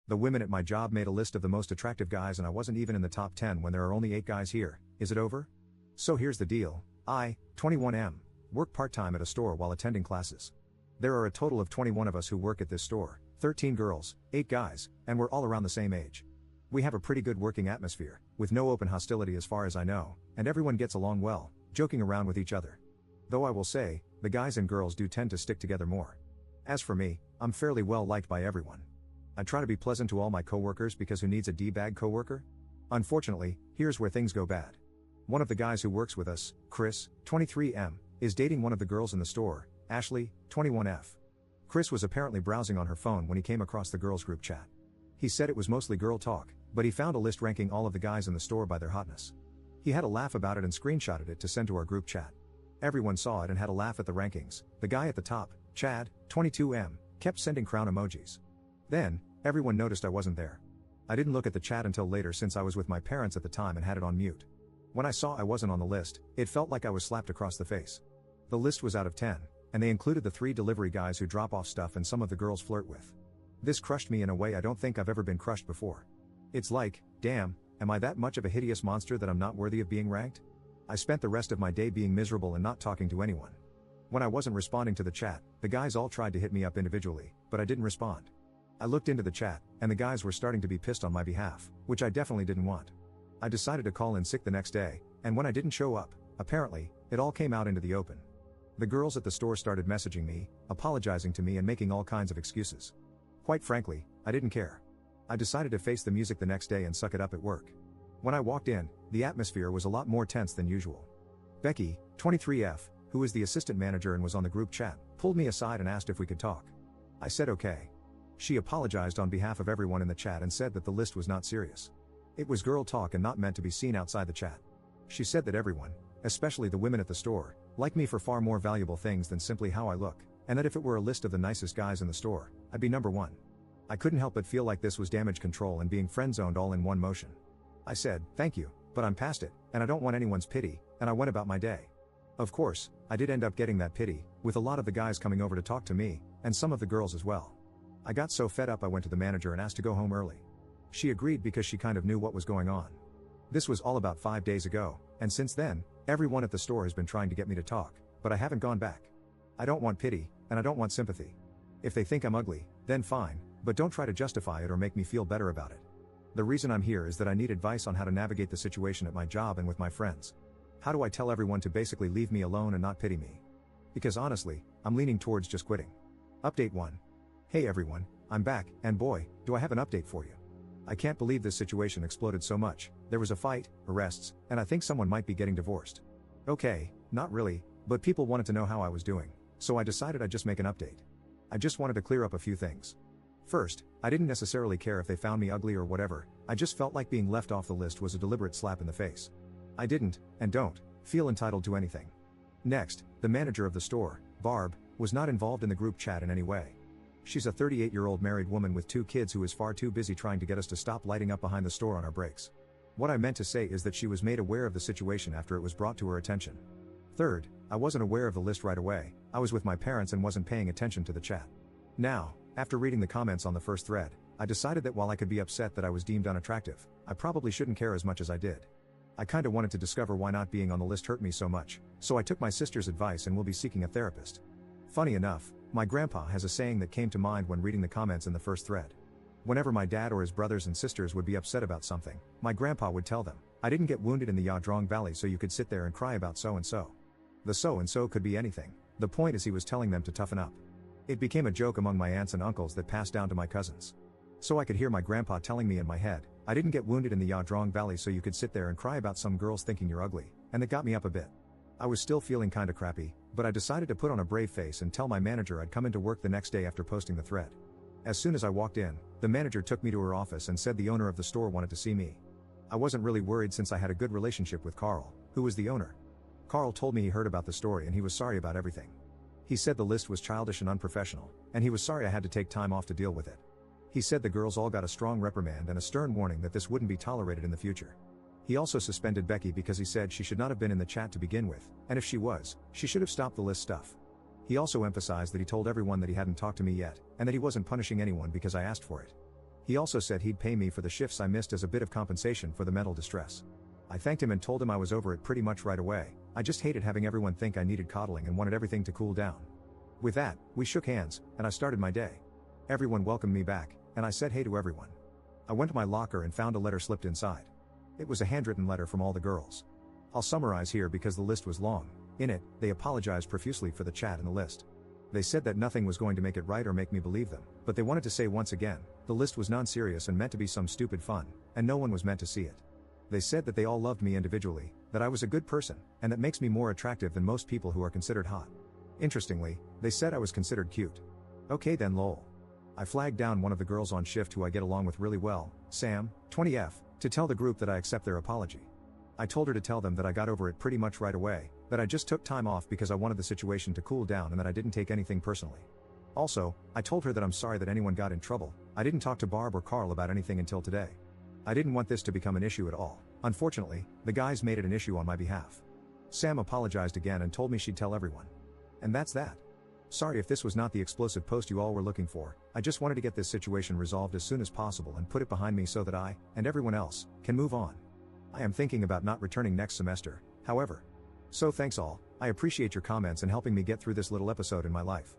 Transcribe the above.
The women at my job made a list of the most attractive guys and I wasn't even in the top 10 when there are only 8 guys here. Is it over? So here's the deal. I, 21M, work part-time at a store while attending classes. There are a total of 21 of us who work at this store, 13 girls, 8 guys, and we're all around the same age. We have a pretty good working atmosphere, with no open hostility as far as I know, and everyone gets along well, joking around with each other. Though I will say, the guys and girls do tend to stick together more. As for me, I'm fairly well liked by everyone. I try to be pleasant to all my coworkers because who needs a D-bag coworker? Unfortunately, here's where things go bad. One of the guys who works with us, Chris, 23M, is dating one of the girls in the store, Ashley, 21F. Chris was apparently browsing on her phone when he came across the girls' group chat. He said it was mostly girl talk, but he found a list ranking all of the guys in the store by their hotness. He had a laugh about it and screenshotted it to send to our group chat. Everyone saw it and had a laugh at the rankings. The guy at the top, Chad, 22M, kept sending crown emojis. Then, everyone noticed I wasn't there. I didn't look at the chat until later since I was with my parents at the time and had it on mute. When I saw I wasn't on the list, it felt like I was slapped across the face. The list was out of 10, and they included the 3 delivery guys who drop off stuff and some of the girls flirt with. This crushed me in a way I don't think I've ever been crushed before. It's like, damn, am I that much of a hideous monster that I'm not worthy of being ranked? I spent the rest of my day being miserable and not talking to anyone. When I wasn't responding to the chat, the guys all tried to hit me up individually, but I didn't respond. I looked into the chat, and the guys were starting to be pissed on my behalf, which I definitely didn't want. I decided to call in sick the next day, and when I didn't show up, apparently, it all came out into the open. The girls at the store started messaging me, apologizing to me and making all kinds of excuses. Quite frankly, I didn't care. I decided to face the music the next day and suck it up at work. When I walked in, the atmosphere was a lot more tense than usual. Becky, 23F, who is the assistant manager and was on the group chat, pulled me aside and asked if we could talk. I said okay. She apologized on behalf of everyone in the chat and said that the list was not serious. It was girl talk and not meant to be seen outside the chat. She said that everyone, especially the women at the store, like me for far more valuable things than simply how I look, and that if it were a list of the nicest guys in the store, I'd be number 1. I couldn't help but feel like this was damage control and being friend-zoned all in one motion. I said, thank you, but I'm past it, and I don't want anyone's pity, and I went about my day. Of course, I did end up getting that pity, with a lot of the guys coming over to talk to me, and some of the girls as well. I got so fed up I went to the manager and asked to go home early. She agreed because she kind of knew what was going on. This was all about 5 days ago, and since then, everyone at the store has been trying to get me to talk, but I haven't gone back. I don't want pity, and I don't want sympathy. If they think I'm ugly, then fine, but don't try to justify it or make me feel better about it. The reason I'm here is that I need advice on how to navigate the situation at my job and with my friends. How do I tell everyone to basically leave me alone and not pity me? Because honestly, I'm leaning towards just quitting. Update 1. Hey everyone, I'm back, and boy, do I have an update for you. I can't believe this situation exploded so much. There was a fight, arrests, and I think someone might be getting divorced. Okay, not really, but people wanted to know how I was doing, so I decided I'd just make an update. I just wanted to clear up a few things. First, I didn't necessarily care if they found me ugly or whatever, I just felt like being left off the list was a deliberate slap in the face. I didn't, and don't, feel entitled to anything. Next, the manager of the store, Barb, was not involved in the group chat in any way. She's a 38-year-old married woman with 2 kids who is far too busy trying to get us to stop lighting up behind the store on our breaks. What I meant to say is that she was made aware of the situation after it was brought to her attention. Third, I wasn't aware of the list right away, I was with my parents and wasn't paying attention to the chat. Now, after reading the comments on the first thread, I decided that while I could be upset that I was deemed unattractive, I probably shouldn't care as much as I did. I kinda wanted to discover why not being on the list hurt me so much, so I took my sister's advice and will be seeking a therapist. Funny enough, my grandpa has a saying that came to mind when reading the comments in the first thread. Whenever my dad or his brothers and sisters would be upset about something, my grandpa would tell them, I didn't get wounded in the Yadrong Valley so you could sit there and cry about so-and-so. The so-and-so could be anything, the point is he was telling them to toughen up. It became a joke among my aunts and uncles that passed down to my cousins. So I could hear my grandpa telling me in my head, I didn't get wounded in the Yadrong Valley so you could sit there and cry about some girls thinking you're ugly, and that got me up a bit. I was still feeling kinda crappy, but I decided to put on a brave face and tell my manager I'd come into work the next day after posting the thread. As soon as I walked in, the manager took me to her office and said the owner of the store wanted to see me. I wasn't really worried since I had a good relationship with Carl, who was the owner. Carl told me he heard about the story and he was sorry about everything. He said the list was childish and unprofessional, and he was sorry I had to take time off to deal with it. He said the girls all got a strong reprimand and a stern warning that this wouldn't be tolerated in the future. He also suspended Becky because he said she should not have been in the chat to begin with, and if she was, she should have stopped the list stuff. He also emphasized that he told everyone that he hadn't talked to me yet, and that he wasn't punishing anyone because I asked for it. He also said he'd pay me for the shifts I missed as a bit of compensation for the mental distress. I thanked him and told him I was over it pretty much right away. I just hated having everyone think I needed coddling and wanted everything to cool down. With that, we shook hands, and I started my day. Everyone welcomed me back, and I said hey to everyone. I went to my locker and found a letter slipped inside. It was a handwritten letter from all the girls. I'll summarize here because the list was long. In it, they apologized profusely for the chat in the list. They said that nothing was going to make it right or make me believe them, but they wanted to say once again, the list was non-serious and meant to be some stupid fun, and no one was meant to see it. They said that they all loved me individually, that I was a good person, and that makes me more attractive than most people who are considered hot. Interestingly, they said I was considered cute. Okay then lol. I flagged down one of the girls on shift who I get along with really well, Sam, 20F, to tell the group that I accept their apology. I told her to tell them that I got over it pretty much right away, that I just took time off because I wanted the situation to cool down and that I didn't take anything personally. Also, I told her that I'm sorry that anyone got in trouble. I didn't talk to Barb or Carl about anything until today. I didn't want this to become an issue at all. Unfortunately, the guys made it an issue on my behalf. Sam apologized again and told me she'd tell everyone. And that's that. Sorry if this was not the explosive post you all were looking for. I just wanted to get this situation resolved as soon as possible and put it behind me so that I, and everyone else, can move on. I am thinking about not returning next semester, however. So thanks all, I appreciate your comments and helping me get through this little episode in my life.